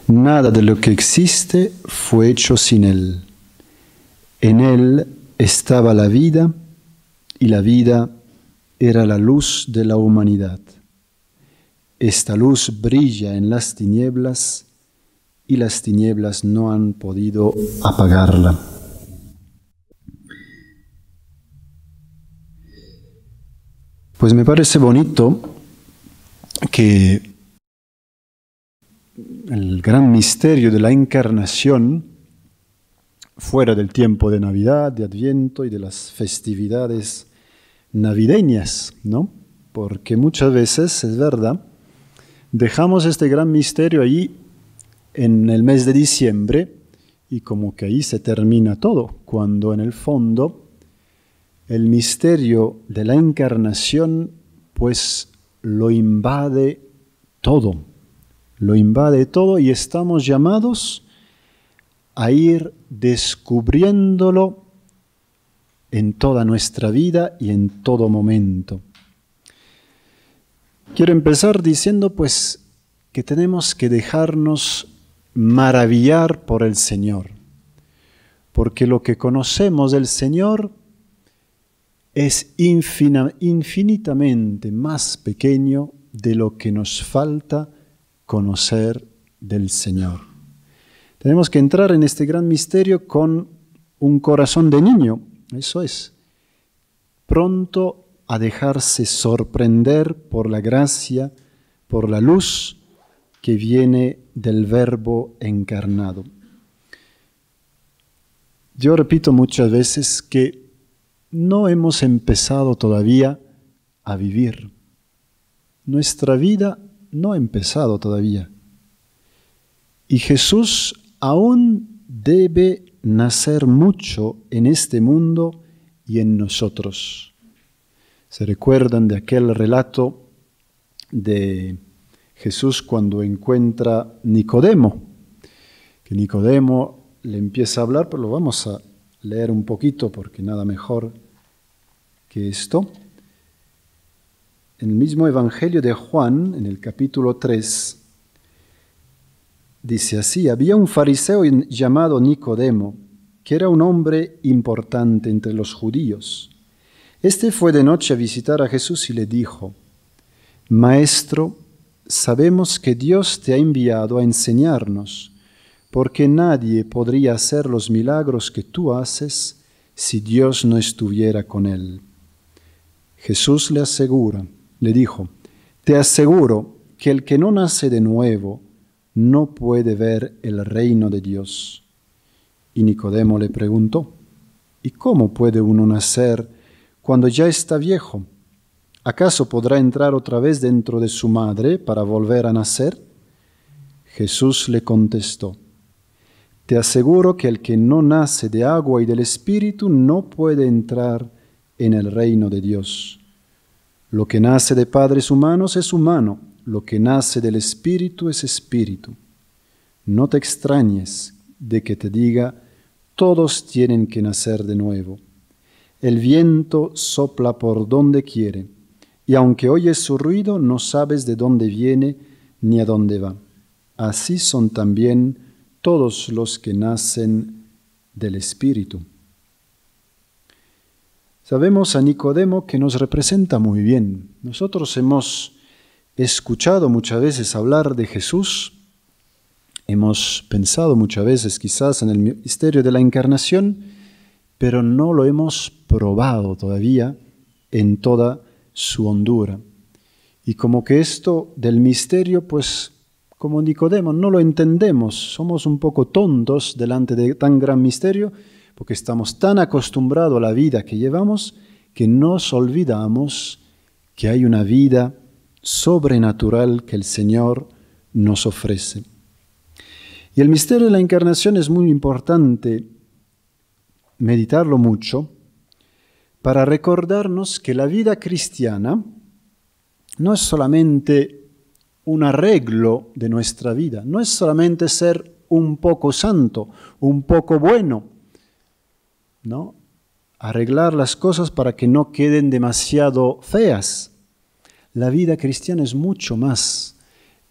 Nada de lo que existe fue hecho sin Él. En Él estaba la vida y la vida era la luz de la humanidad. Esta luz brilla en las tinieblas y las tinieblas no han podido apagarla. Pues me parece bonito que el gran misterio de la encarnación, fuera del tiempo de Navidad, de Adviento y de las festividades navideñas, ¿no? Porque muchas veces, es verdad, dejamos este gran misterio ahí en el mes de diciembre y como que ahí se termina todo, cuando en el fondo el misterio de la encarnación pues lo invade todo y estamos llamados a ir descubriéndolo en toda nuestra vida y en todo momento. Quiero empezar diciendo pues que tenemos que dejarnos maravillar por el Señor, porque lo que conocemos del Señor es infinitamente más pequeño de lo que nos falta conocer del Señor. Tenemos que entrar en este gran misterio con un corazón de niño, eso es, pronto a dejarse sorprender por la gracia, por la luz que viene del Verbo encarnado. Yo repito muchas veces que no hemos empezado todavía a vivir. Nuestra vida no ha empezado todavía. Y Jesús aún debe nacer mucho en este mundo y en nosotros. ¿Se recuerdan de aquel relato de Jesús cuando encuentra a Nicodemo? Que Nicodemo le empieza a hablar, pero lo vamos a leer un poquito porque nada mejor que esto. En el mismo Evangelio de Juan, en el capítulo 3, dice así: había un fariseo llamado Nicodemo, que era un hombre importante entre los judíos. Este fue de noche a visitar a Jesús y le dijo: Maestro, sabemos que Dios te ha enviado a enseñarnos, porque nadie podría hacer los milagros que tú haces si Dios no estuviera con él. Jesús le dijo: te aseguro que el que no nace de nuevo no puede ver el reino de Dios. Y Nicodemo le preguntó: ¿y cómo puede uno nacer cuando ya está viejo? ¿Acaso podrá entrar otra vez dentro de su madre para volver a nacer? Jesús le contestó: te aseguro que el que no nace de agua y del Espíritu no puede entrar en el reino de Dios. Lo que nace de padres humanos es humano, lo que nace del Espíritu es espíritu. No te extrañes de que te diga: todos tienen que nacer de nuevo. El viento sopla por donde quiere, y aunque oyes su ruido, no sabes de dónde viene ni a dónde va. Así son también todos los que nacen del Espíritu. Sabemos a Nicodemo que nos representa muy bien. Nosotros hemos escuchado muchas veces hablar de Jesús, hemos pensado muchas veces quizás en el misterio de la encarnación, pero no lo hemos probado todavía en toda su hondura. Y como que esto del misterio, pues como Nicodemo, no lo entendemos, somos un poco tontos delante de tan gran misterio, porque estamos tan acostumbrados a la vida que llevamos que nos olvidamos que hay una vida sobrenatural que el Señor nos ofrece. Y el misterio de la encarnación es muy importante meditarlo mucho para recordarnos que la vida cristiana no es solamente un arreglo de nuestra vida, no es solamente ser un poco santo, un poco bueno, ¿no? Arreglar las cosas para que no queden demasiado feas. La vida cristiana es mucho más,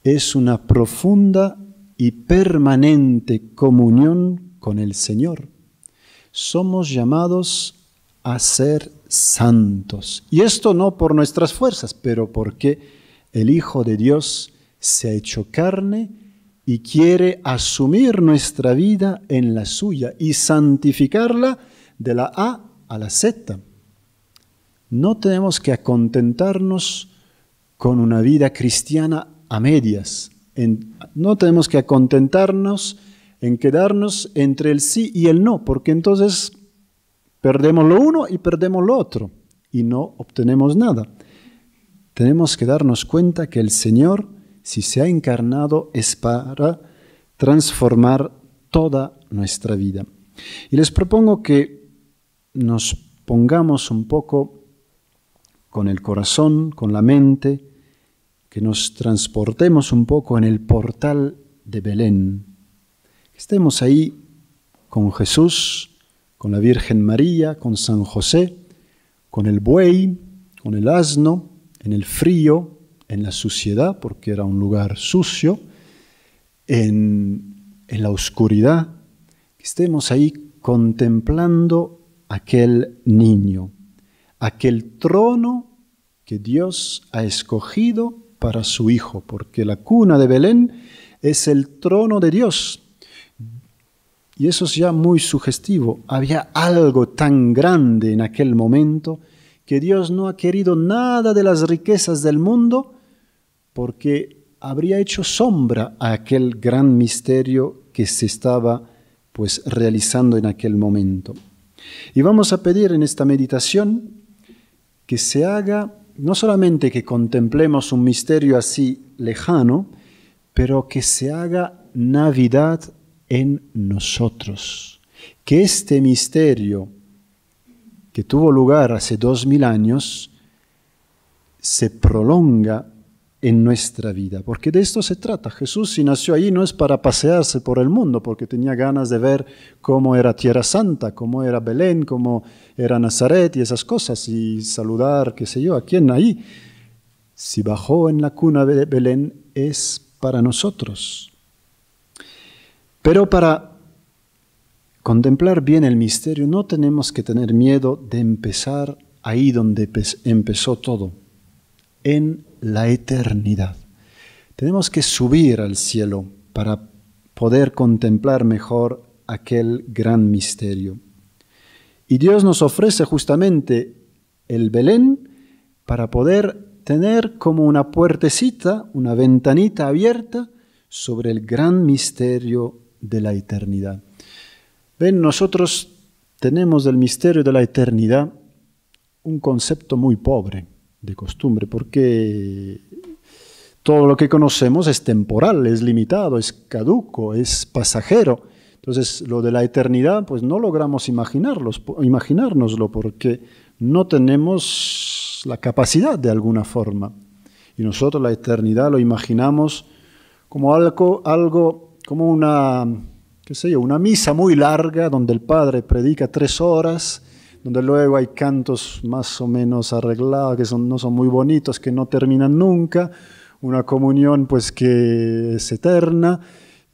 es una profunda y permanente comunión con el Señor. Somos llamados a ser santos. Y esto no por nuestras fuerzas, pero porque el Hijo de Dios se ha hecho carne y quiere asumir nuestra vida en la suya y santificarla de la A a la Z. No tenemos que contentarnos con una vida cristiana a medias. No tenemos que contentarnos en quedarnos entre el sí y el no, porque entonces perdemos lo uno y perdemos lo otro y no obtenemos nada. Tenemos que darnos cuenta que el Señor, si se ha encarnado, es para transformar toda nuestra vida. Y les propongo que nos pongamos un poco con el corazón, con la mente, que nos transportemos un poco en el portal de Belén. Estemos ahí con Jesús, con la Virgen María, con San José, con el buey, con el asno, en el frío, en la suciedad, porque era un lugar sucio, en la oscuridad, que estemos ahí contemplando aquel niño, aquel trono que Dios ha escogido para su Hijo, porque la cuna de Belén es el trono de Dios. Y eso es ya muy sugestivo. Había algo tan grande en aquel momento que Dios no ha querido nada de las riquezas del mundo porque habría hecho sombra a aquel gran misterio que se estaba pues realizando en aquel momento. Y vamos a pedir en esta meditación que se haga, no solamente que contemplemos un misterio así lejano, pero que se haga Navidad en nosotros. Que este misterio que tuvo lugar hace 2000 años se prolonga en nuestra vida, porque de esto se trata. Jesús, si nació allí, no es para pasearse por el mundo, porque tenía ganas de ver cómo era Tierra Santa, cómo era Belén, cómo era Nazaret y esas cosas, y saludar, qué sé yo, a quién ahí. Si bajó en la cuna de Belén, es para nosotros. Pero para contemplar bien el misterio, no tenemos que tener miedo de empezar ahí donde empezó todo, en la eternidad. Tenemos que subir al cielo para poder contemplar mejor aquel gran misterio. Y Dios nos ofrece justamente el Belén para poder tener como una puertecita, una ventanita abierta sobre el gran misterio de la eternidad. Ven, nosotros tenemos del misterio de la eternidad un concepto muy pobre de costumbre, porque todo lo que conocemos es temporal, es limitado, es caduco, es pasajero. Entonces, lo de la eternidad, pues no logramos imaginárnoslo, porque no tenemos la capacidad de alguna forma. Y nosotros la eternidad lo imaginamos como algo como una, qué sé yo, una misa muy larga donde el padre predica 3 horas, donde luego hay cantos más o menos arreglados, que no son muy bonitos, que no terminan nunca, una comunión pues que es eterna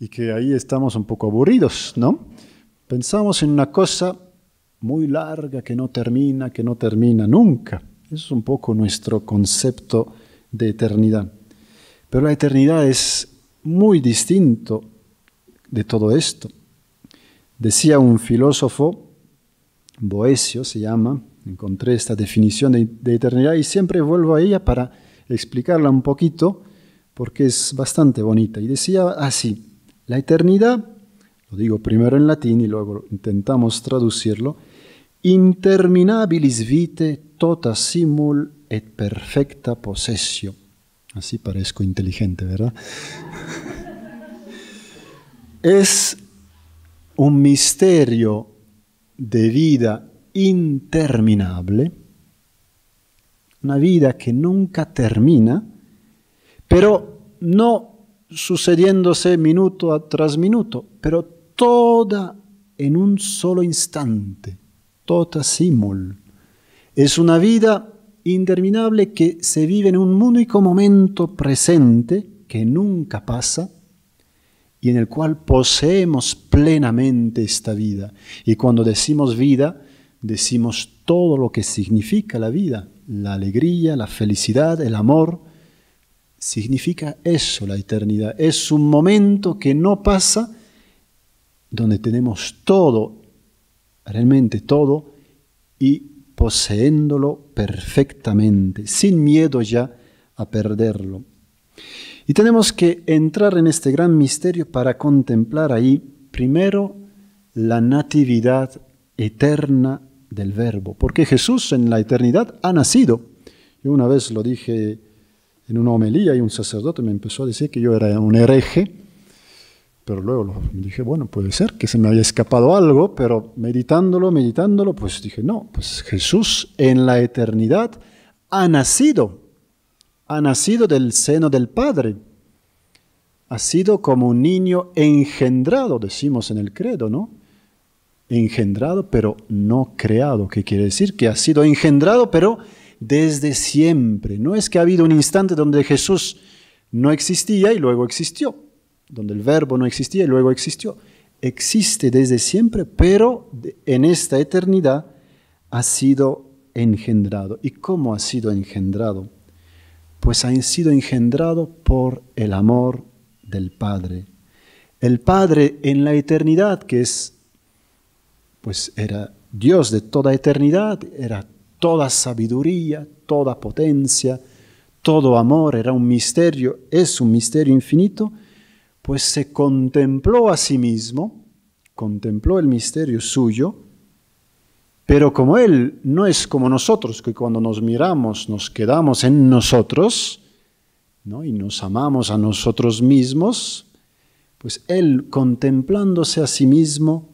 y que ahí estamos un poco aburridos, ¿no? Pensamos en una cosa muy larga que no termina nunca. Eso es un poco nuestro concepto de eternidad. Pero la eternidad es muy distinto de todo esto. Decía un filósofo, Boecio se llama, encontré esta definición de eternidad y siempre vuelvo a ella para explicarla un poquito porque es bastante bonita. Y decía así, la eternidad, lo digo primero en latín y luego intentamos traducirlo, interminabilis vitae tota simul et perfecta possessio. Así parezco inteligente, ¿verdad? Es un misterio de vida interminable, una vida que nunca termina, pero no sucediéndose minuto tras minuto, pero toda en un solo instante, tota simul. Es una vida interminable que se vive en un único momento presente, que nunca pasa, y en el cual poseemos plenamente esta vida. Y cuando decimos vida, decimos todo lo que significa la vida, la alegría, la felicidad, el amor. Significa eso la eternidad. Es un momento que no pasa, donde tenemos todo, realmente todo, y poseéndolo perfectamente, sin miedo ya a perderlo. Y tenemos que entrar en este gran misterio para contemplar ahí, primero, la natividad eterna del Verbo, porque Jesús en la eternidad ha nacido. Yo una vez lo dije en una homilía y un sacerdote me empezó a decir que yo era un hereje, pero luego dije, bueno, puede ser que se me haya escapado algo, pero meditándolo, pues dije, no, pues Jesús en la eternidad ha nacido del seno del Padre, ha sido como un niño engendrado, decimos en el credo, ¿no? Engendrado, pero no creado, que quiere decir que ha sido engendrado, pero desde siempre. No es que ha habido un instante donde Jesús no existía y luego existió, donde el Verbo no existía y luego existió. Existe desde siempre, pero en esta eternidad ha sido engendrado. ¿Y cómo ha sido engendrado? Pues ha sido engendrado por el amor del Padre. El Padre en la eternidad, que es, pues era Dios de toda eternidad, era toda sabiduría, toda potencia, todo amor, era un misterio, es un misterio infinito, pues se contempló a sí mismo, contempló el misterio suyo, pero como Él no es como nosotros, que cuando nos miramos nos quedamos en nosotros, ¿no? Y nos amamos a nosotros mismos, pues Él, contemplándose a sí mismo,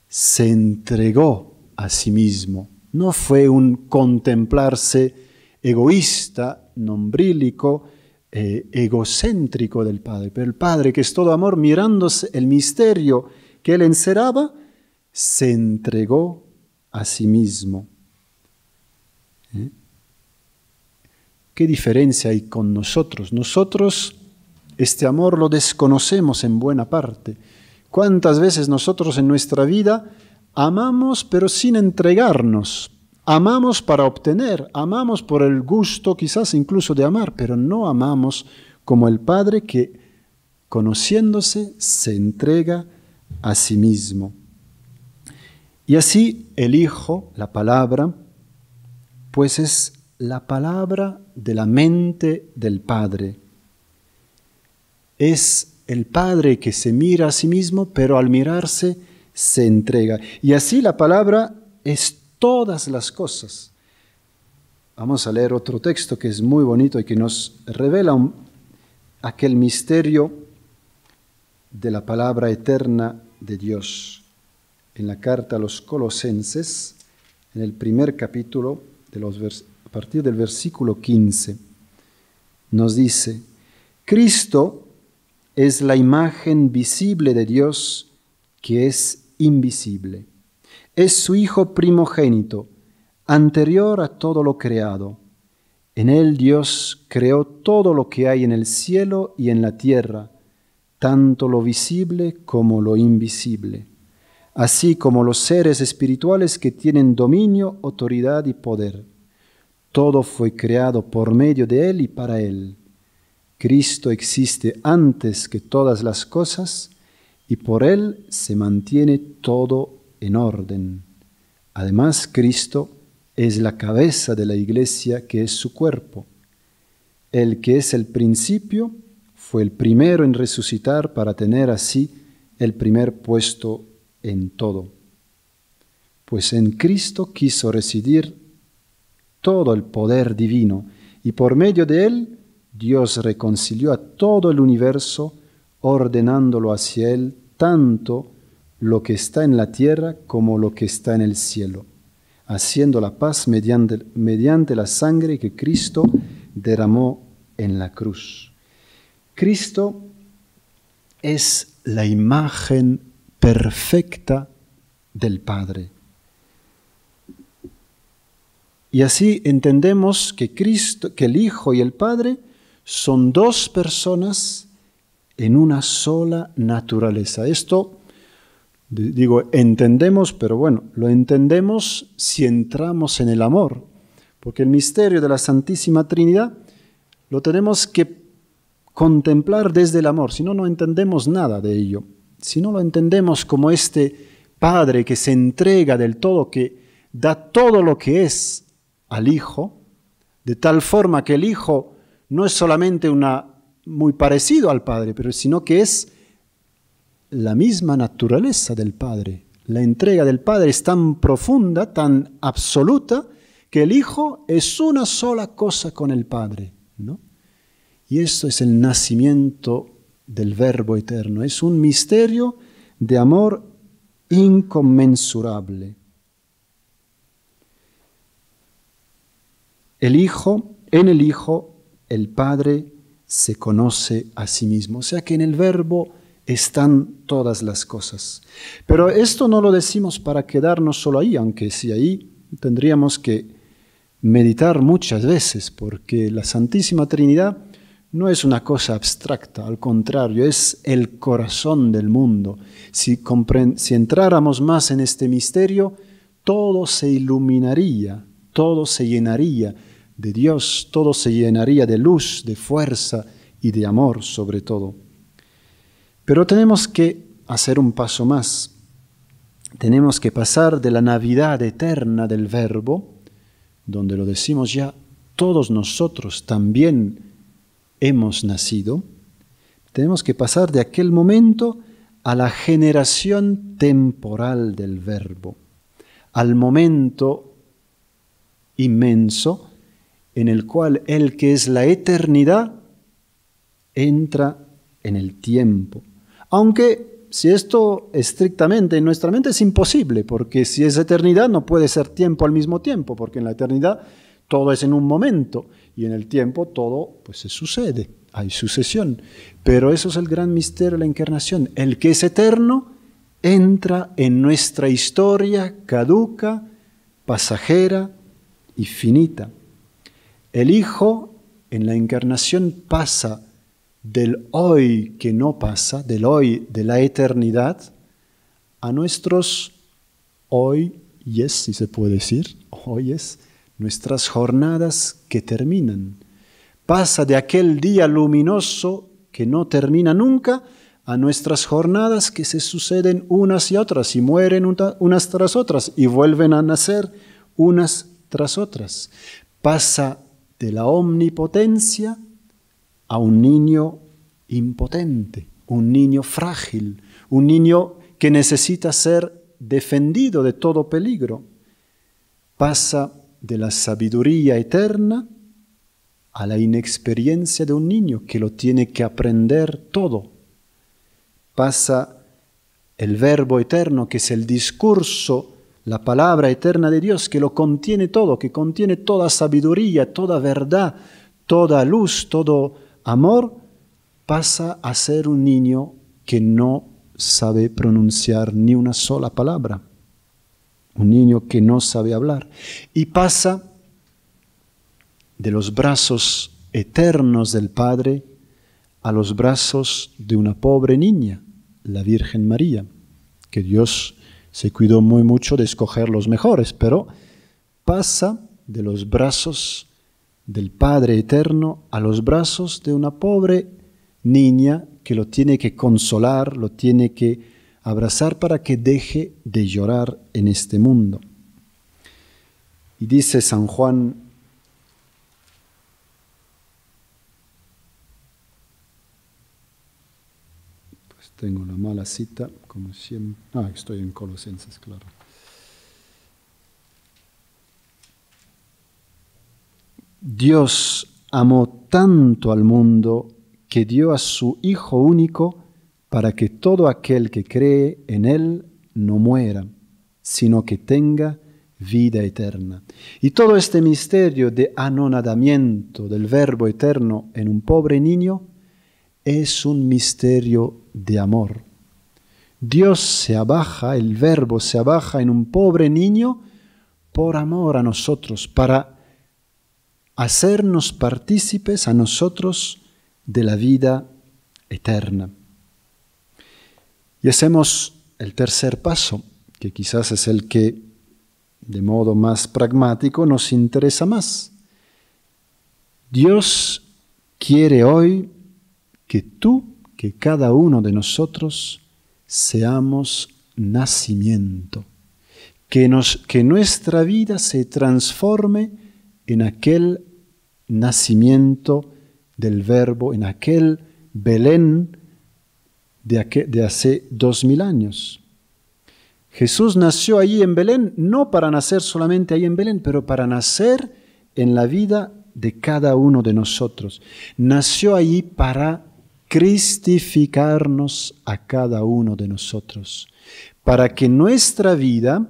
se entregó a sí mismo. No fue un contemplarse egoísta, nombrílico, egocéntrico del Padre, pero el Padre, que es todo amor, mirándose el misterio que Él encerraba, se entregó a sí mismo. ¿Qué diferencia hay con nosotros? Nosotros este amor lo desconocemos en buena parte. ¿Cuántas veces nosotros en nuestra vida amamos pero sin entregarnos? Amamos para obtener, amamos por el gusto quizás incluso de amar, pero no amamos como el Padre que, conociéndose, se entrega a sí mismo. Y así el Hijo, la palabra, pues es la palabra de la mente del Padre. Es el Padre que se mira a sí mismo, pero al mirarse se entrega. Y así la palabra es todas las cosas. Vamos a leer otro texto que es muy bonito y que nos revela aquel misterio de la palabra eterna de Dios. En la carta a los Colosenses, en el primer capítulo, a partir del versículo 15, nos dice: Cristo es la imagen visible de Dios que es invisible. Es su Hijo primogénito, anterior a todo lo creado. En él Dios creó todo lo que hay en el cielo y en la tierra, tanto lo visible como lo invisible, así como los seres espirituales que tienen dominio, autoridad y poder. Todo fue creado por medio de Él y para Él. Cristo existe antes que todas las cosas y por Él se mantiene todo en orden. Además, Cristo es la cabeza de la Iglesia, que es su cuerpo. El que es el principio fue el primero en resucitar para tener así el primer puesto en todo. Pues en Cristo quiso residir todo el poder divino y por medio de Él Dios reconcilió a todo el universo, ordenándolo hacia Él tanto lo que está en la tierra como lo que está en el cielo, haciendo la paz mediante la sangre que Cristo derramó en la cruz. Cristo es la imagen perfecta del Padre. Y así entendemos que Cristo, que el Hijo y el Padre son dos personas en una sola naturaleza. Esto, digo, entendemos, pero bueno, lo entendemos si entramos en el amor, porque el misterio de la Santísima Trinidad lo tenemos que contemplar desde el amor, si no, no entendemos nada de ello. Si no lo entendemos como este Padre que se entrega del todo, que da todo lo que es al Hijo, de tal forma que el Hijo no es solamente muy parecido al Padre, pero sino que es la misma naturaleza del Padre. La entrega del Padre es tan profunda, tan absoluta, que el Hijo es una sola cosa con el Padre, ¿no? Y esto es el nacimiento del Verbo eterno. Es un misterio de amor inconmensurable. En el Hijo, el Padre se conoce a sí mismo. O sea que en el Verbo están todas las cosas. Pero esto no lo decimos para quedarnos solo ahí, aunque sí ahí tendríamos que meditar muchas veces, porque la Santísima Trinidad no es una cosa abstracta, al contrario, es el corazón del mundo. Si entráramos más en este misterio, todo se iluminaría, todo se llenaría de Dios, todo se llenaría de luz, de fuerza y de amor sobre todo. Pero tenemos que hacer un paso más. Tenemos que pasar de la Navidad eterna del Verbo, donde lo decimos ya, todos nosotros también hemos nacido, tenemos que pasar de aquel momento a la generación temporal del Verbo, al momento inmenso en el cual el que es la eternidad entra en el tiempo. Aunque si esto estrictamente en nuestra mente es imposible, porque si es eternidad no puede ser tiempo al mismo tiempo, porque en la eternidad todo es en un momento y en el tiempo todo pues se sucede, hay sucesión. Pero eso es el gran misterio de la encarnación. El que es eterno entra en nuestra historia caduca, pasajera y finita. El Hijo en la encarnación pasa del hoy que no pasa, del hoy de la eternidad, a nuestros hoyes, si se puede decir, hoyes, nuestras jornadas que terminan. Pasa de aquel día luminoso que no termina nunca a nuestras jornadas que se suceden unas y otras y mueren unas tras otras y vuelven a nacer unas tras otras. Pasa de la omnipotencia a un niño impotente, un niño frágil, un niño que necesita ser defendido de todo peligro. Pasa de la sabiduría eterna a la inexperiencia de un niño que lo tiene que aprender todo. Pasa el Verbo eterno, que es el discurso, la palabra eterna de Dios, que lo contiene todo, que contiene toda sabiduría, toda verdad, toda luz, todo amor, pasa a ser un niño que no sabe pronunciar ni una sola palabra. Un niño que no sabe hablar. Y pasa de los brazos eternos del Padre a los brazos de una pobre niña, la Virgen María, que Dios se cuidó muy mucho de escoger los mejores, pero pasa de los brazos del Padre eterno a los brazos de una pobre niña que lo tiene que consolar, lo tiene que abrazar para que deje de llorar en este mundo. Y dice San Juan, pues tengo una mala cita, como siempre. Estoy en Colosenses, claro. Dios amó tanto al mundo que dio a su Hijo único para que todo aquel que cree en Él no muera, sino que tenga vida eterna. Y todo este misterio de anonadamiento del Verbo eterno en un pobre niño es un misterio de amor. Dios se abaja, el Verbo se abaja en un pobre niño por amor a nosotros, para hacernos partícipes a nosotros de la vida eterna. Y hacemos el tercer paso, que quizás es el que de modo más pragmático nos interesa más. Dios quiere hoy que que cada uno de nosotros seamos nacimiento, que nuestra vida se transforme en aquel nacimiento del Verbo, en aquel Belén de hace 2000 años. Jesús nació allí en Belén, no para nacer solamente ahí en Belén, pero para nacer en la vida de cada uno de nosotros. Nació allí para cristificarnos a cada uno de nosotros, para que nuestra vida,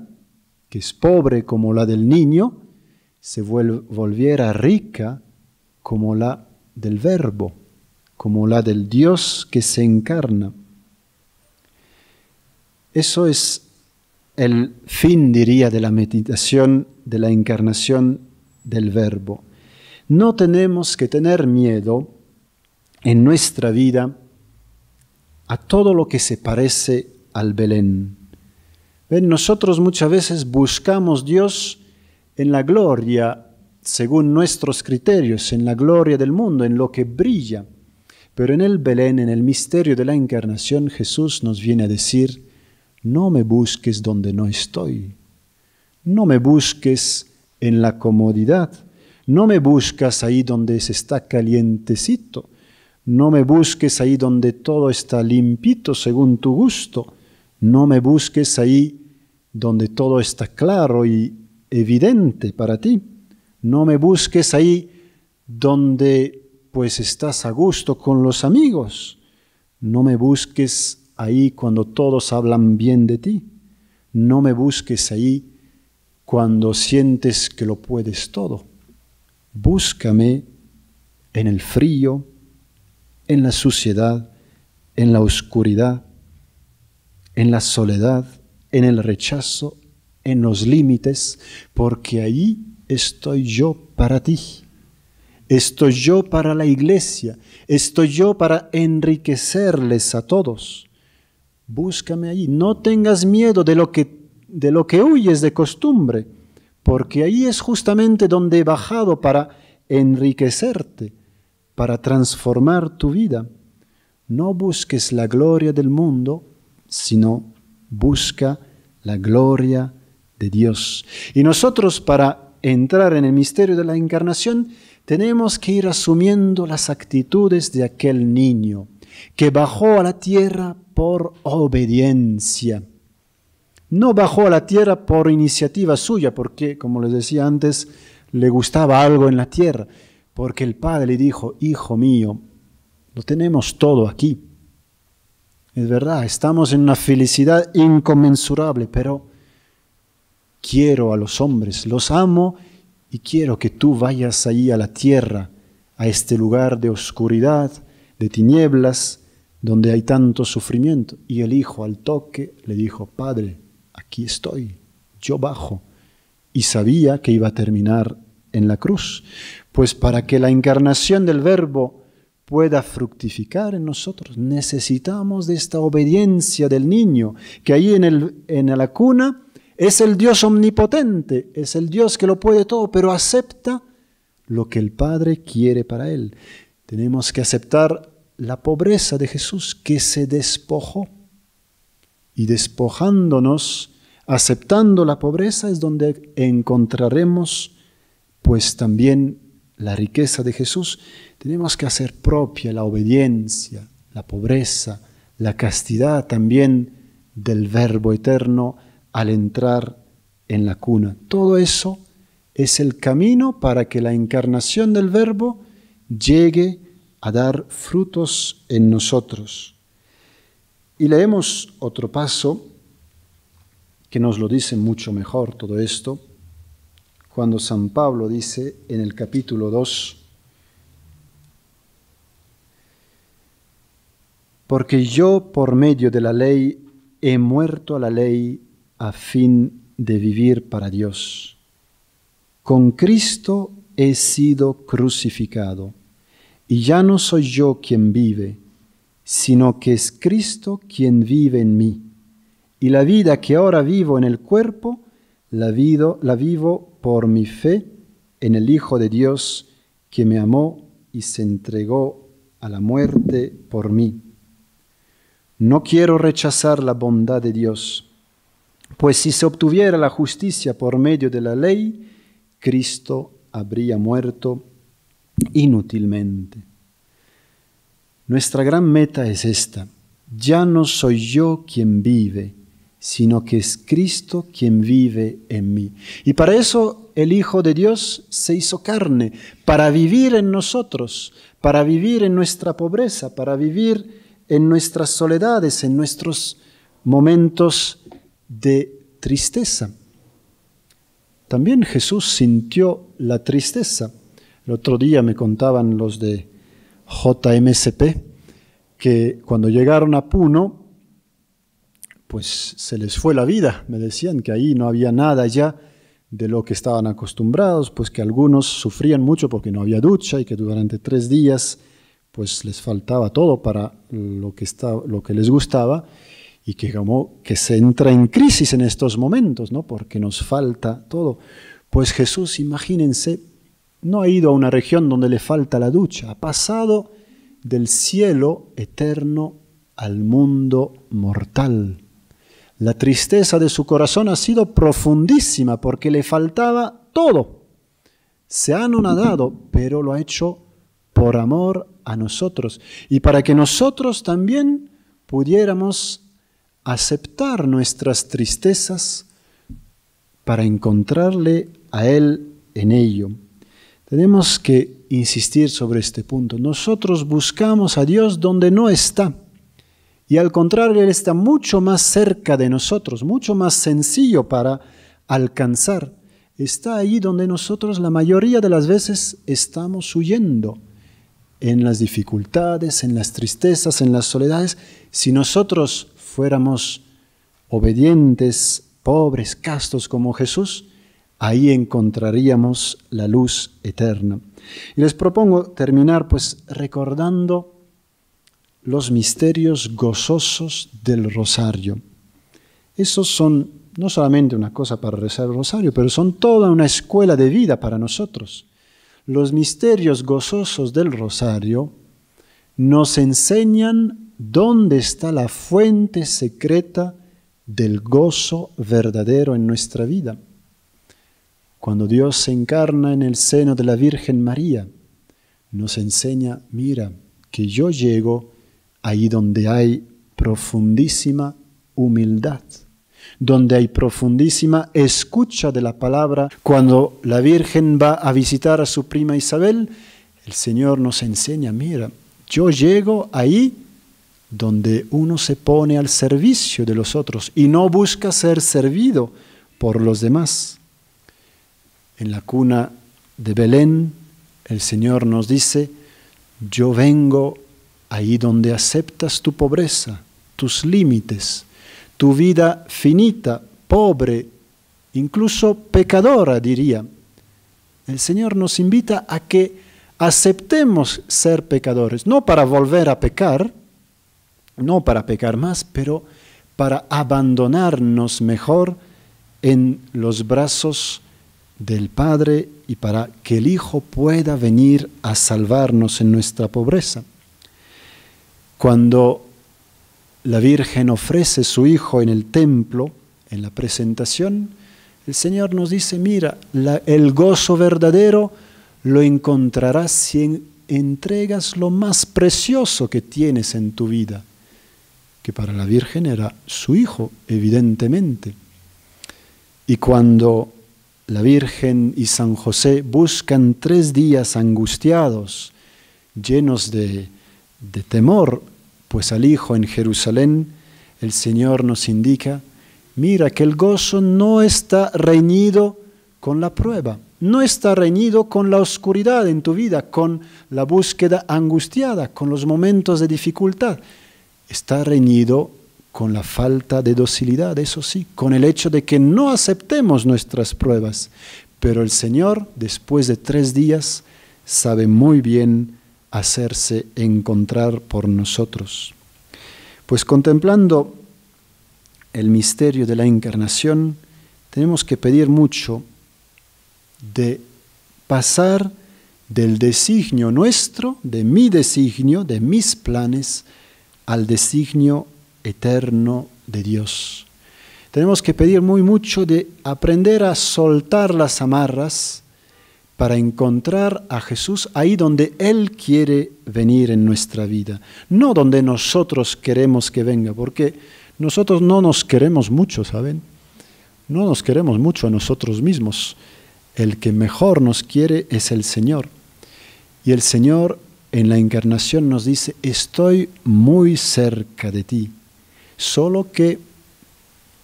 que es pobre como la del niño, se volviera rica como la del Verbo, como la del Dios que se encarna. Eso es el fin, diría, de la meditación de la encarnación del Verbo. No tenemos que tener miedo en nuestra vida a todo lo que se parece al Belén. ¿Ven? Nosotros muchas veces buscamos Dios en la gloria, según nuestros criterios, en la gloria del mundo, en lo que brilla. Pero en el Belén, en el misterio de la encarnación, Jesús nos viene a decir: no me busques donde no estoy, no me busques en la comodidad, no me buscas ahí donde se está calientecito, no me busques ahí donde todo está limpito según tu gusto, no me busques ahí donde todo está claro y evidente para ti, no me busques ahí donde pues estás a gusto con los amigos, no me busques ahí cuando todos hablan bien de ti, no me busques ahí cuando sientes que lo puedes todo. Búscame en el frío, en la suciedad, en la oscuridad, en la soledad, en el rechazo, en los límites, porque ahí estoy yo para ti. Estoy yo para la iglesia, estoy yo para enriquecerles a todos. Búscame allí, no tengas miedo de lo que huyes de costumbre, porque ahí es justamente donde he bajado para enriquecerte, para transformar tu vida. No busques la gloria del mundo, sino busca la gloria de Dios. Y nosotros, para entrar en el misterio de la encarnación, tenemos que ir asumiendo las actitudes de aquel niño que bajó a la tierra por obediencia. No bajó a la tierra por iniciativa suya, porque, como les decía antes, le gustaba algo en la tierra, porque el Padre le dijo: hijo mío, lo tenemos todo aquí. Es verdad, estamos en una felicidad inconmensurable, pero quiero a los hombres, los amo y quiero que tú vayas ahí a la tierra, a este lugar de oscuridad, de tinieblas, donde hay tanto sufrimiento. Y el hijo al toque le dijo: Padre, aquí estoy, yo bajo. Y sabía que iba a terminar en la cruz. Pues para que la encarnación del Verbo pueda fructificar en nosotros, necesitamos de esta obediencia del niño, que ahí en la cuna es el Dios omnipotente, es el Dios que lo puede todo, pero acepta lo que el Padre quiere para él. Tenemos que aceptar la pobreza de Jesús, que se despojó. Y despojándonos, aceptando la pobreza, es donde encontraremos pues también la riqueza de Jesús. Tenemos que hacer propia la obediencia, la pobreza, la castidad también del Verbo eterno al entrar en la cuna. Todo eso es el camino para que la encarnación del Verbo llegue a dar frutos en nosotros. Y leemos otro paso que nos lo dice mucho mejor todo esto, cuando San Pablo dice en el capítulo 2, porque yo por medio de la ley he muerto a la ley a fin de vivir para Dios. Con Cristo he sido crucificado, y ya no soy yo quien vive, sino que es Cristo quien vive en mí. Y la vida que ahora vivo en el cuerpo, la vivo por mi fe en el Hijo de Dios, que me amó y se entregó a la muerte por mí. No quiero rechazar la bondad de Dios, pues si se obtuviera la justicia por medio de la ley, Cristo habría muerto inútilmente. Nuestra gran meta es esta: ya no soy yo quien vive, sino que es Cristo quien vive en mí. Y para eso el Hijo de Dios se hizo carne, para vivir en nosotros, para vivir en nuestra pobreza, para vivir en nuestras soledades, en nuestros momentos de tristeza. También Jesús sintió la tristeza. El otro día me contaban los de JMSP que cuando llegaron a Puno, pues se les fue la vida. Me decían que ahí no había nada ya de lo que estaban acostumbrados, pues que algunos sufrían mucho porque no había ducha y que durante 3 días pues les faltaba todo para lo que les gustaba, y que como que se entra en crisis en estos momentos, ¿no? Porque nos falta todo. Pues Jesús, imagínense, no ha ido a una región donde le falta la ducha, ha pasado del cielo eterno al mundo mortal. La tristeza de su corazón ha sido profundísima porque le faltaba todo. Se ha anonadado, pero lo ha hecho por amor a nosotros y para que nosotros también pudiéramos aceptar nuestras tristezas para encontrarle a Él en ello. Tenemos que insistir sobre este punto. Nosotros buscamos a Dios donde no está. Y al contrario, Él está mucho más cerca de nosotros, mucho más sencillo para alcanzar. Está ahí donde nosotros la mayoría de las veces estamos huyendo, en las dificultades, en las tristezas, en las soledades. Si nosotros fuéramos obedientes, pobres, castos como Jesús, ahí encontraríamos la luz eterna. Y les propongo terminar pues recordando los misterios gozosos del rosario. Esos son no solamente una cosa para rezar el rosario, pero son toda una escuela de vida para nosotros. Los misterios gozosos del rosario nos enseñan dónde está la fuente secreta del gozo verdadero en nuestra vida. Cuando Dios se encarna en el seno de la Virgen María, nos enseña, mira, que yo llego ahí donde hay profundísima humildad, donde hay profundísima escucha de la palabra. Cuando la Virgen va a visitar a su prima Isabel, el Señor nos enseña, mira, yo llego ahí donde uno se pone al servicio de los otros y no busca ser servido por los demás. En la cuna de Belén, el Señor nos dice, yo vengo ahí donde aceptas tu pobreza, tus límites, tu vida finita, pobre, incluso pecadora, diría. El Señor nos invita a que aceptemos ser pecadores, no para volver a pecar, no para pecar más, pero para abandonarnos mejor en los brazos del Padre y para que el Hijo pueda venir a salvarnos en nuestra pobreza. Cuando la Virgen ofrece su Hijo en el templo, en la presentación, el Señor nos dice, mira, el gozo verdadero lo encontrarás si entregas lo más precioso que tienes en tu vida, que para la Virgen era su Hijo, evidentemente. Y cuando la Virgen y San José buscan 3 días angustiados, llenos de temor, pues al Hijo en Jerusalén, el Señor nos indica, mira que el gozo no está reñido con la prueba, no está reñido con la oscuridad en tu vida, con la búsqueda angustiada, con los momentos de dificultad. Está reñido con la falta de docilidad, eso sí, con el hecho de que no aceptemos nuestras pruebas. Pero el Señor, después de 3 días, sabe muy bien hacerse encontrar por nosotros. Pues contemplando el misterio de la encarnación, tenemos que pedir mucho de pasar del designio nuestro, de mi designio, de mis planes, al designio eterno de Dios. Tenemos que pedir mucho de aprender a soltar las amarras para encontrar a Jesús ahí donde Él quiere venir en nuestra vida, no donde nosotros queremos que venga, porque nosotros no nos queremos mucho, ¿saben? No nos queremos mucho a nosotros mismos. El que mejor nos quiere es el Señor. Y el Señor en la encarnación nos dice, estoy muy cerca de ti, solo que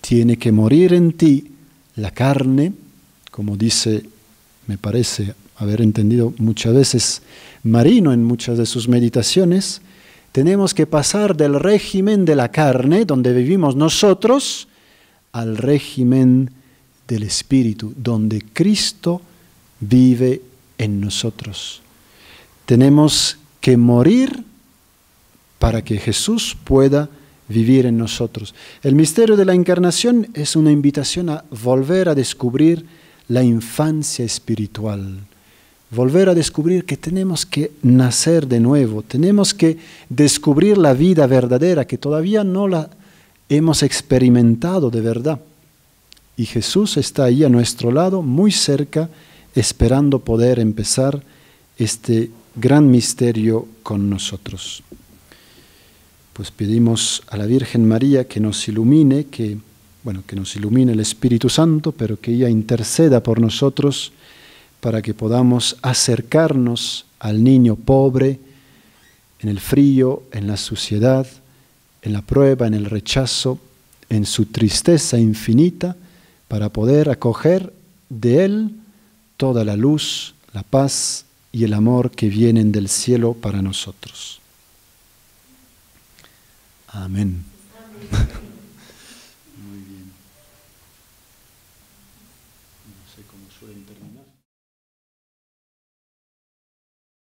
tiene que morir en ti la carne, como dice, me parece haber entendido muchas veces Marino en muchas de sus meditaciones. Tenemos que pasar del régimen de la carne, donde vivimos nosotros, al régimen del Espíritu, donde Cristo vive en nosotros. Tenemos que morir para que Jesús pueda vivir en nosotros. El misterio de la encarnación es una invitación a volver a descubrir la infancia espiritual, volver a descubrir que tenemos que nacer de nuevo, tenemos que descubrir la vida verdadera que todavía no la hemos experimentado de verdad. Y Jesús está ahí a nuestro lado, muy cerca, esperando poder empezar este gran misterio con nosotros. Pues pedimos a la Virgen María que nos ilumine, que nos ilumine el Espíritu Santo, pero que ella interceda por nosotros para que podamos acercarnos al niño pobre en el frío, en la suciedad, en la prueba, en el rechazo, en su tristeza infinita, para poder acoger de él toda la luz, la paz y el amor que vienen del cielo para nosotros. Amén. Muy bien. No sé cómo suelen terminar.